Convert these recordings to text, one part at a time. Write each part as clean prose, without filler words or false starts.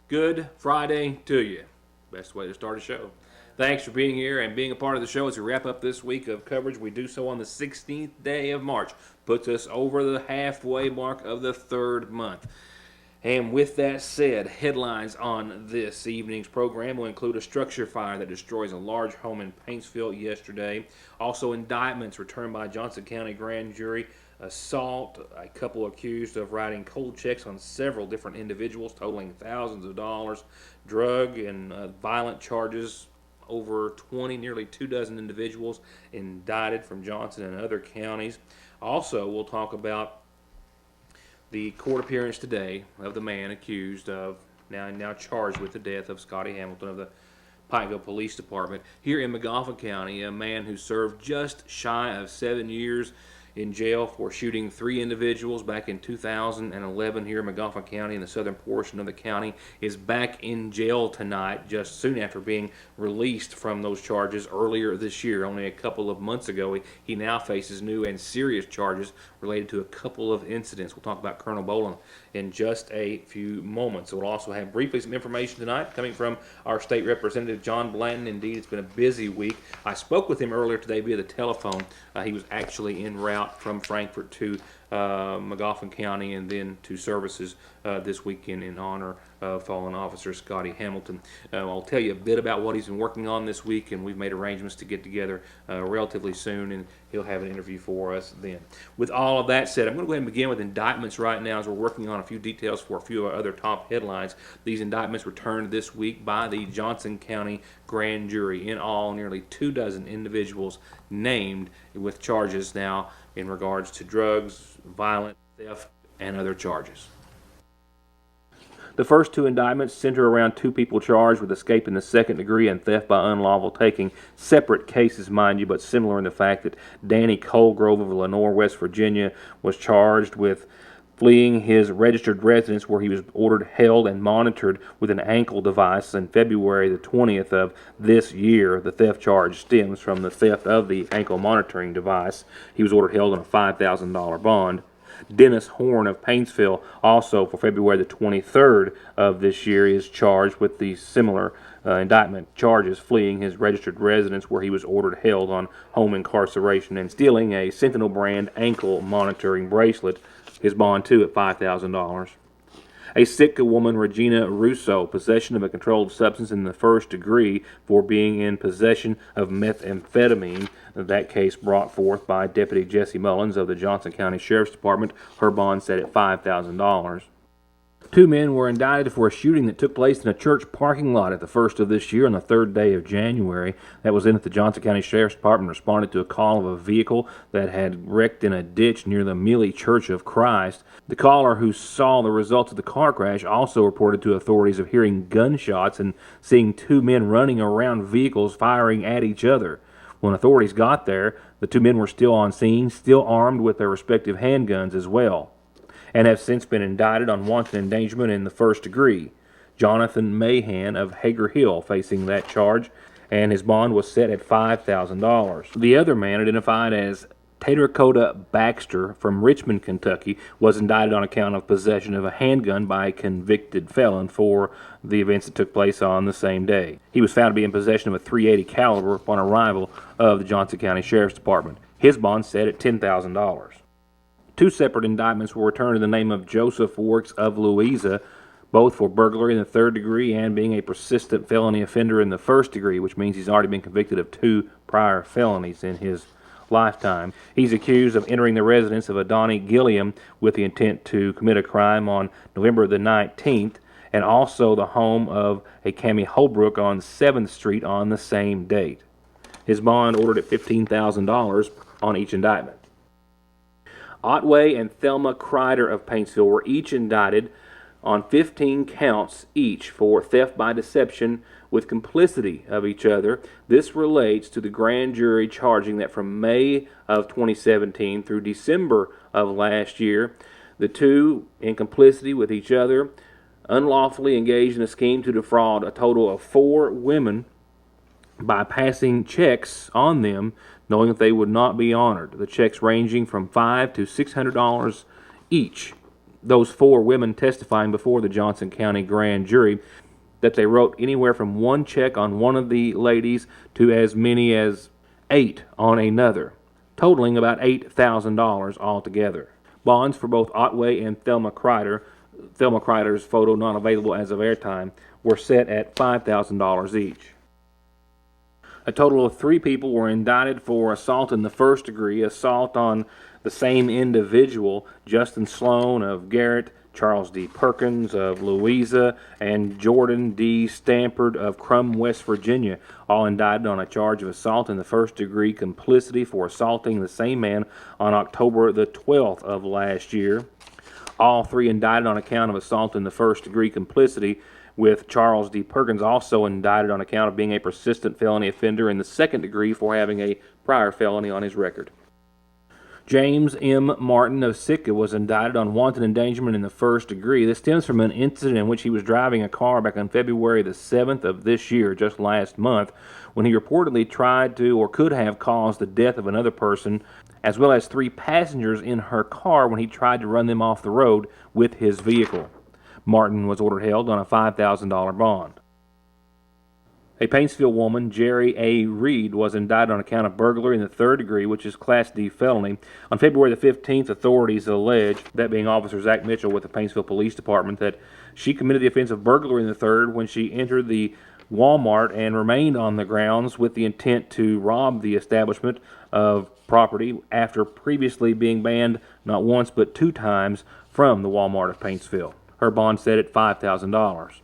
Good Friday to you. Best way to start a show. Thanks for being here and being a part of the show as we wrap up this week of coverage. We do so on the 16th day of March. Puts us over the halfway mark of the third month. And with that said, headlines on this evening's program will include a structure fire that destroys a large home in Paintsville yesterday. Also, indictments returned by Johnson County grand jury. Assault, a couple accused of writing cold checks on several different individuals totaling thousands of dollars. Drug and violent charges, over 20, nearly 24 individuals indicted from Johnson and other counties. Also, we'll talk about the court appearance today of the man accused of, now charged with the death of Scotty Hamilton of the Pikeville Police Department. Here in McGoffin County, a man who served just shy of 7 years in jail for shooting 3 individuals back in 2011 here in McGoffin County in the southern portion of the county is back in jail tonight, just soon after being released from those charges earlier this year. Only a couple of months ago, he now faces new and serious charges related to a couple of incidents. We'll talk about Colonel Boland in just a few moments. We'll also have briefly some information tonight coming from our state representative, John Blanton. Indeed, it's been a busy week. I spoke with him earlier today via the telephone. He was actually en route from Frankfort to McGoffin County and then to services this weekend in honor of fallen officer Scotty Hamilton. I'll tell you a bit about what he's been working on this week, and we've made arrangements to get together relatively soon, and he'll have an interview for us then. With all of that said, I'm going to go ahead and begin with indictments right now as we're working on a few details for a few of our other top headlines. These indictments returned this week by the Johnson County grand jury. In all, nearly 24 individuals named with charges now in regards to drugs, violent, theft, and other charges. The first 2 indictments center around 2 people charged with escape in the second degree and theft by unlawful taking. Separate cases, mind you, but similar in the fact that Danny Coelgrove of Lenore, West Virginia, was charged with fleeing his registered residence where he was ordered, held, and monitored with an ankle device on February the 20th of this year. The theft charge stems from the theft of the ankle monitoring device. He was ordered, held on a $5,000 bond. Dennis Horn of Paintsville, also for February the 23rd of this year, is charged with the similar indictment charges, fleeing his registered residence where he was ordered, held on home incarceration, and stealing a Sentinel brand ankle monitoring bracelet. His bond, too, at $5,000. A Sitka woman, Regina Russo, possession of a controlled substance in the first degree for being in possession of methamphetamine. That case brought forth by Deputy Jesse Mullins of the Johnson County Sheriff's Department. Her bond set at $5,000. 2 men were indicted for a shooting that took place in a church parking lot at the first of this year on the 3rd day of January. That was in that the Johnson County Sheriff's Department responded to a call of a vehicle that had wrecked in a ditch near the Mealy Church of Christ. The caller, who saw the results of the car crash, also reported to authorities of hearing gunshots and seeing 2 men running around vehicles firing at each other. When authorities got there, the 2 men were still on scene, still armed with their respective handguns as well, and have since been indicted on wanton endangerment in the first degree. Jonathan Mayhan of Hager Hill facing that charge, and his bond was set at $5,000. The other man, identified as Tatarekoda Baxter from Richmond, Kentucky, was indicted on account of possession of a handgun by a convicted felon for the events that took place on the same day. He was found to be in possession of a .380 caliber upon arrival of the Johnson County Sheriff's Department. His bond set at $10,000. 2 separate indictments were returned in the name of Joseph Warrix of Louisa, both for burglary in the 3rd degree and being a persistent felony offender in the 1st degree, which means he's already been convicted of 2 prior felonies in his lifetime. He's accused of entering the residence of a Donnie Gilliam with the intent to commit a crime on November the 19th, and also the home of a Cammie Holbrook on 7th Street on the same date. His bond ordered at $15,000 on each indictment. Ottway and Thelma Crider of Paintsville were each indicted on 15 counts each for theft by deception with complicity of each other. This relates to the grand jury charging that from May of 2017 through December of last year, the 2, in complicity with each other, unlawfully engaged in a scheme to defraud a total of 4 women by passing checks on them, knowing that they would not be honored. The checks ranging from $500 to $600 each. those 4 women testifying before the Johnson County grand jury that they wrote anywhere from 1 check on one of the ladies to as many as 8 on another, totaling about $8,000 altogether. Bonds for both Ottway and Thelma Crider's photo not available as of airtime, were set at $5,000 each. A total of 3 people were indicted for assault in the first degree, assault on the same individual, Justin Sloan of Garrett, Charles D. Perkins of Louisa, and Jordan D. Stampard of Crum, West Virginia, all indicted on a charge of assault in the first degree complicity for assaulting the same man on October the 12th of last year. All 3 indicted on account of assault in the first degree complicity, with Charles D. Perkins also indicted on account of being a persistent felony offender in the second degree for having a prior felony on his record. James M. Martin of Sitka was indicted on wanton endangerment in the first degree. This stems from an incident in which he was driving a car back on February the 7th of this year, just last month, when he reportedly tried to or could have caused the death of another person, as well as 3 passengers in her car when he tried to run them off the road with his vehicle. Martin was ordered held on a $5,000 bond. A Paintsville woman, Jerri A. Reed, was indicted on account of burglary in the third degree, which is Class D felony. On February the 15th, authorities alleged, that being Officer Zach Mitchell with the Paintsville Police Department, that she committed the offense of burglary in the third when she entered the Walmart and remained on the grounds with the intent to rob the establishment of property after previously being banned not once but 2 times from the Walmart of Paintsville. Her bond set at $5,000.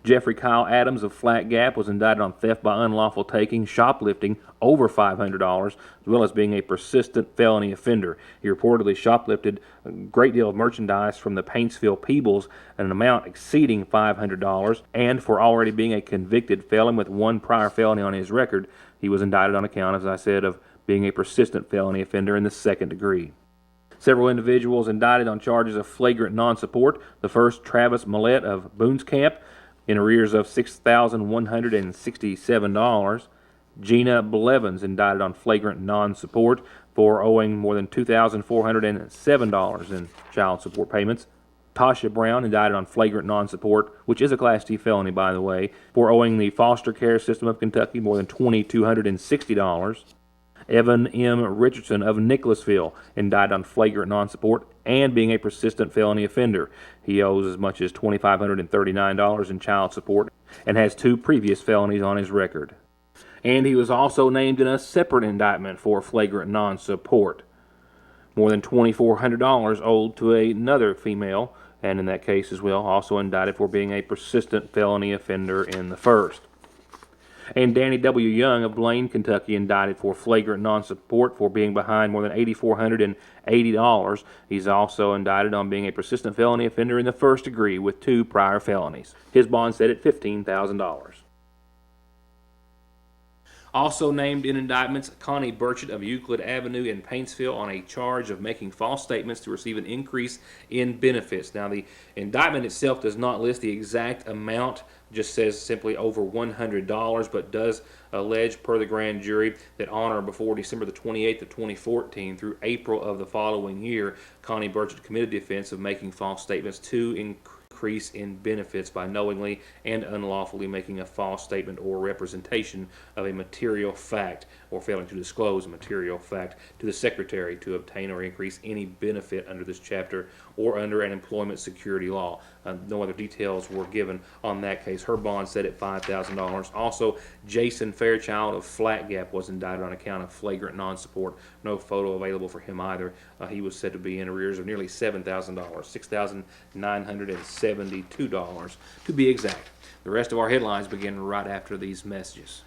Jeffrey Kyle Adams of Flat Gap was indicted on theft by unlawful taking, shoplifting over $500, as well as being a persistent felony offender. He reportedly shoplifted a great deal of merchandise from the Paintsville Peebles at an amount exceeding $500, and for already being a convicted felon with 1 prior felony on his record, he was indicted on account, as I said, of being a persistent felony offender in the second degree. Several individuals indicted on charges of flagrant non-support. The first, Travis Mollette of Boone's Camp, in arrears of $6,167. Gina Blevins indicted on flagrant non-support for owing more than $2,407 in child support payments. Tasha Brown indicted on flagrant non-support, which is a Class D felony, by the way, for owing the foster care system of Kentucky more than $2,260. Evan M. Richardson of Nicholasville indicted on flagrant non-support and being a persistent felony offender. He owes as much as $2,539 in child support and has 2 previous felonies on his record. And he was also named in a separate indictment for flagrant non-support. More than $2,400 owed to another female, and in that case as well, also indicted for being a persistent felony offender in the first. And Danny W. Young of Blaine, Kentucky, indicted for flagrant non-support for being behind more than $8,480. He's also indicted on being a persistent felony offender in the first degree with 2 prior felonies. His bond set at $15,000. Also named in indictments, Connie Burchett of Euclid Avenue in Paintsville on a charge of making false statements to receive an increase in benefits. Now, the indictment itself does not list the exact amount, just says simply over $100, but does allege, per the grand jury, that on or before December the 28th of 2014 through April of the following year, Connie Burchett committed the offense of making false statements to increase in benefits by knowingly and unlawfully making a false statement or representation of a material fact or failing to disclose a material fact to the Secretary to obtain or increase any benefit under this chapter or under an employment security law. No other details were given on that case. Her bond set at $5,000. Also, Jason Fairchild of Flat Gap was indicted on account of flagrant non-support. No photo available for him either. He was said to be in arrears of nearly $7,000, $6,972 to be exact. The rest of our headlines begin right after these messages.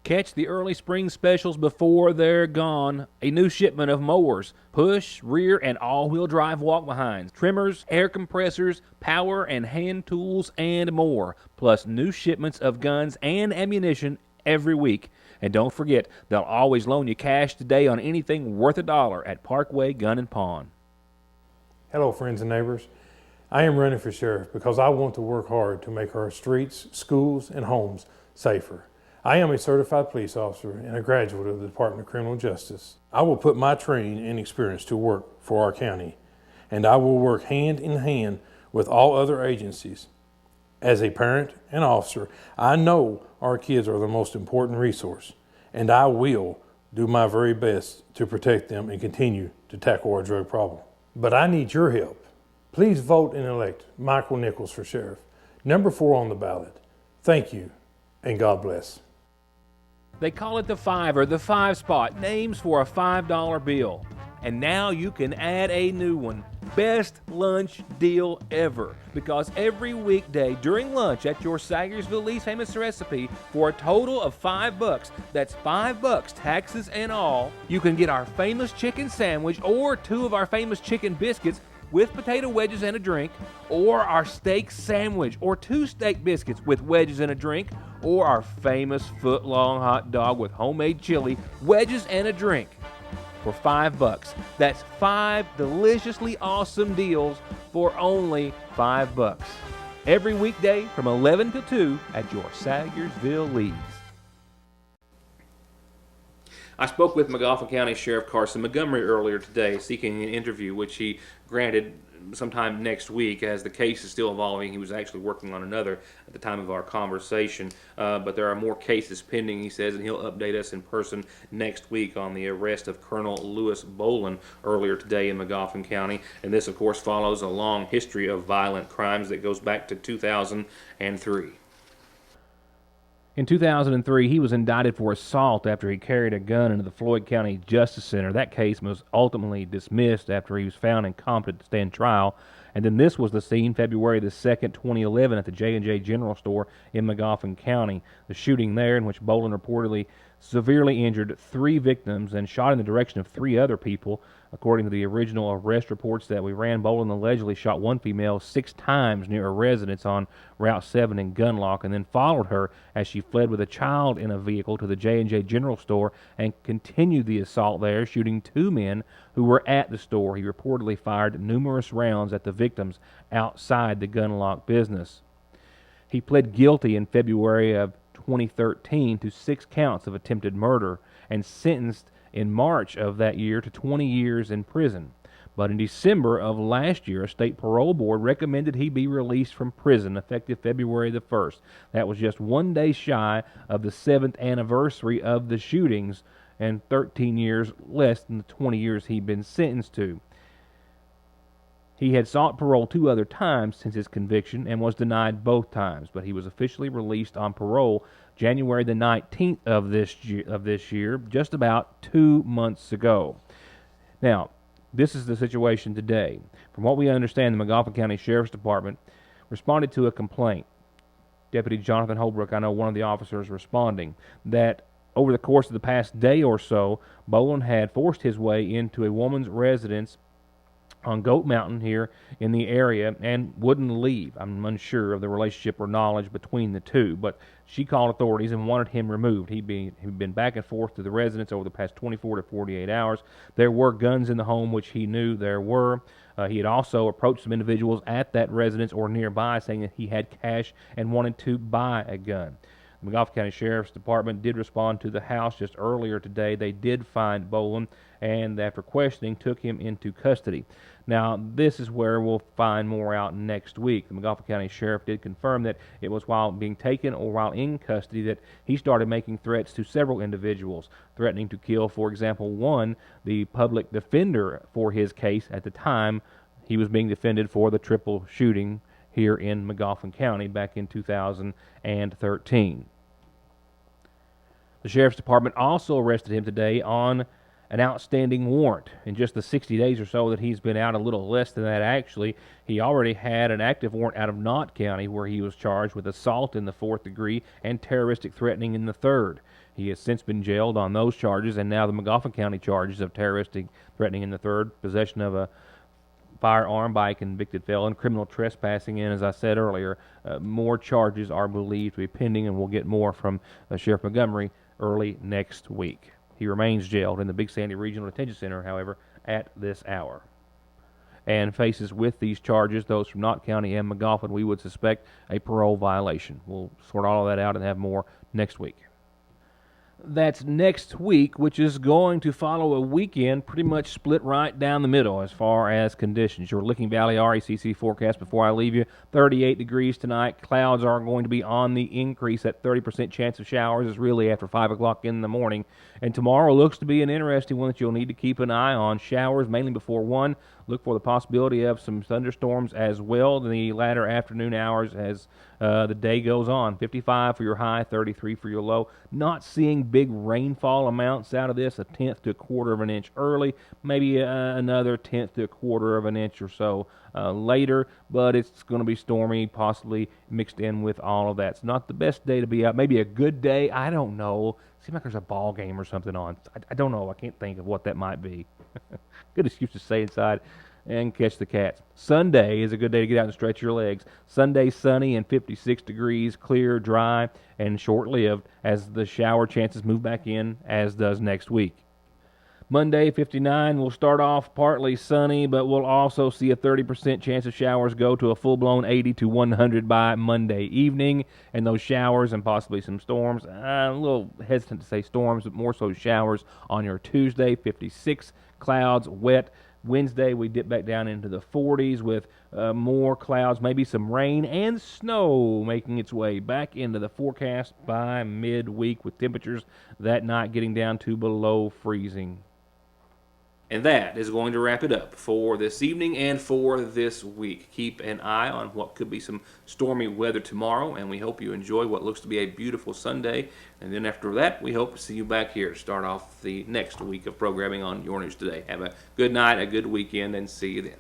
Catch the early spring specials before they're gone. A new shipment of mowers, push, rear, and all-wheel drive walk-behinds, trimmers, air compressors, power and hand tools, and more. Plus new shipments of guns and ammunition every week. And don't forget, they'll always loan you cash today on anything worth $1 at Parkway Gun and Pawn. Hello, friends and neighbors. I am running for sheriff because I want to work hard to make our streets, schools, and homes safer. I am a certified police officer and a graduate of the Department of Criminal Justice. I will put my training and experience to work for our county, and I will work hand in hand with all other agencies. As a parent and officer, I know our kids are the most important resource, and I will do my very best to protect them and continue to tackle our drug problem. But I need your help. Please vote and elect Michael Nichols for sheriff, number 4 on the ballot. Thank you, and God bless. They call it the Fiver, the 5 spot, names for a $5 bill. And now you can add a new one. Best lunch deal ever. Because every weekday during lunch at your Sagersville Lee's Famous Recipe, for a total of $5, that's $5 taxes and all, you can get our famous chicken sandwich or 2 of our famous chicken biscuits with potato wedges and a drink, or our steak sandwich or 2 steak biscuits with wedges and a drink, or our famous foot-long hot dog with homemade chili, wedges and a drink for $5. That's 5 deliciously awesome deals for only $5. Every weekday from 11 to 2 at your Sagersville Lee's. I spoke with Magoffin County Sheriff Carson Montgomery earlier today, seeking an interview, which he granted sometime next week. As the case is still evolving, he was actually working on another at the time of our conversation. But there are more cases pending, he says, and he'll update us in person next week on the arrest of Colonel Lewis Bolin earlier today in Magoffin County. And this, of course, follows a long history of violent crimes that goes back to 2003. In 2003, he was indicted for assault after he carried a gun into the Floyd County Justice Center. That case was ultimately dismissed after he was found incompetent to stand trial. And then this was the scene, February the 2nd, 2011, at the J&J General Store in Magoffin County. The shooting there, in which Bolin reportedly severely injured 3 victims and shot in the direction of 3 other people. According to the original arrest reports that we ran, Bolin allegedly shot one female 6 times near a residence on Route 7 in Gunlock, and then followed her as she fled with a child in a vehicle to the J&J General Store and continued the assault there, shooting 2 men who were at the store. He reportedly fired numerous rounds at the victims outside the Gunlock business. He pled guilty in February of 2013 to 6 counts of attempted murder and sentenced in March of that year to 20 years in prison. But in December of last year, a state parole board recommended he be released from prison effective February the 1st. That was just 1 day shy of the 7th anniversary of the shootings and 13 years less than the 20 years he'd been sentenced to. He had sought parole 2 other times since his conviction and was denied both times, but he was officially released on parole January the 19th of this year, just about 2 months ago. Now, this is the situation today. From what we understand, the Magoffin County Sheriff's Department responded to a complaint. Deputy Jonathan Holbrook, I know one of the officers responding, that over the course of the past day or so, Bolin had forced his way into a woman's residence on Goat Mountain here in the area and wouldn't leave. I'm unsure of the relationship or knowledge between the two, but she called authorities and wanted him removed. He'd been back and forth to the residence over the past 24 to 48 hours. There were guns in the home, which he knew there were. He had also approached some individuals at that residence or nearby saying that he had cash and wanted to buy a gun. The Magoffin County Sheriff's Department did respond to the house just earlier today. They did find Bolin, and after questioning, took him into custody. Now, this is where we'll find more out next week. The Magoffin County Sheriff did confirm that it was while being taken or while in custody that he started making threats to several individuals, threatening to kill, for example, one, the public defender for his case at the time he was being defended for the triple shooting here in Magoffin County back in 2013. The Sheriff's Department also arrested him today on an outstanding warrant. In just the 60 days or so that he's been out, a little less than that actually, he already had an active warrant out of Knott County where he was charged with assault in the 4th degree and terroristic threatening in the 3rd. He has since been jailed on those charges, and now the Magoffin County charges of terroristic threatening in the 3rd, possession of a firearm by a convicted felon, criminal trespassing, and as I said earlier, more charges are believed to be pending, and we'll get more from Sheriff Montgomery early next week. He remains jailed in the Big Sandy Regional Detention Center, however, at this hour, and faces with these charges, those from Knott County and Magoffin, we would suspect a parole violation. We'll sort all of that out and have more next week. That's next week, which is going to follow a weekend pretty much split right down the middle as far as conditions. Your Licking Valley RECC forecast before I leave you, 38 degrees tonight. Clouds are going to be on the increase. That 30% chance of showers is really after 5 o'clock in the morning. And tomorrow looks to be an interesting one that you'll need to keep an eye on. Showers mainly before 1. Look for the possibility of some thunderstorms as well in the latter afternoon hours as the day goes on. 55 for your high, 33 for your low. Not seeing big rainfall amounts out of this, a tenth to a quarter of an inch early, maybe another tenth to a quarter of an inch or so later, but it's going to be stormy, possibly mixed in with all of that. It's not the best day to be out. Maybe a good day, I don't know. Seems like there's a ball game or something on. I don't know. I can't think of what that might be. Good excuse to stay inside and catch the cats. Sunday is a good day to get out and stretch your legs. Sunday sunny and 56 degrees, clear, dry, and short-lived as the shower chances move back in, as does next week. Monday, 59, will start off partly sunny, but we'll also see a 30% chance of showers go to a full-blown 80 to 100 by Monday evening. And those showers and possibly some storms, a little hesitant to say storms, but more so showers on your Tuesday, 56, clouds, wet. Wednesday, we dip back down into the 40s with more clouds, maybe some rain and snow making its way back into the forecast by midweek with temperatures that night getting down to below freezing. And that is going to wrap it up for this evening and for this week. Keep an eye on what could be some stormy weather tomorrow, and we hope you enjoy what looks to be a beautiful Sunday. And then after that, we hope to see you back here to start off the next week of programming on Your News Today. Have a good night, a good weekend, and see you then.